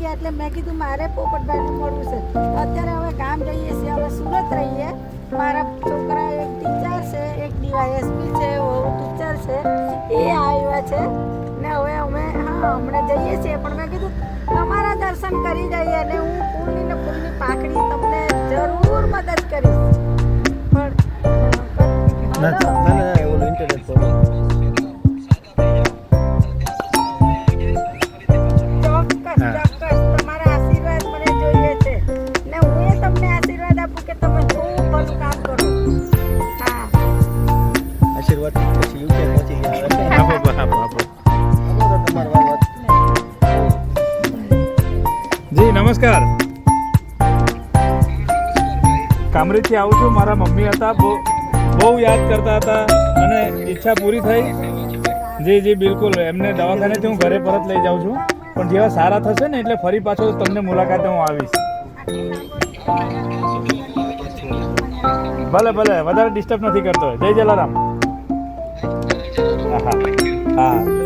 ગયા એટલે મેં કીધું મારે પોપટભાઈનું મળવું છે. અત્યારે હવે ગામ જઈએ છીએ, હવે સુરત રહીએ. મારા છોકરા એક ટીચર છે, એક ડીવાયએસપી છે, ટીચર છે, એ આવ્યા છે ને હવે અમે હમણાં જઈએ છીએ. પણ મેં કીધું તમારા દર્શન કરી જઈએ અને હું ફૂલની ને ફૂલની પાકડી તમને જરૂર મદદ કરીશ. પણ ઇન્ટરનેટ ચોક્કસ તમારા આશીર્વાદ મને જોઈએ છે ને હું એ તમને આશીર્વાદ આપું કે તમે ખૂબ ભલું કામ કરો. હા, આશીર્વાદ પછી યુકે પહોંચી ગયા. આપો તમારી વાત જી નમસ્કાર. કામરેજથી આવું છું. મારા મમ્મી હતા, બહુ યાદ કરતા હતા અને ઈચ્છા પૂરી થઈ. જી જી બિલકુલ. એમને દવાખાનેથી હું ઘરે પરત લઈ જાઉં છું. પણ જેવા સારા થશે ને એટલે ફરી પાછો તમને મુલાકાતે હું આવીશ. ભલે ભલે, વધારે ડિસ્ટર્બ નથી કરતો. જય જલારામ. હા હા હા.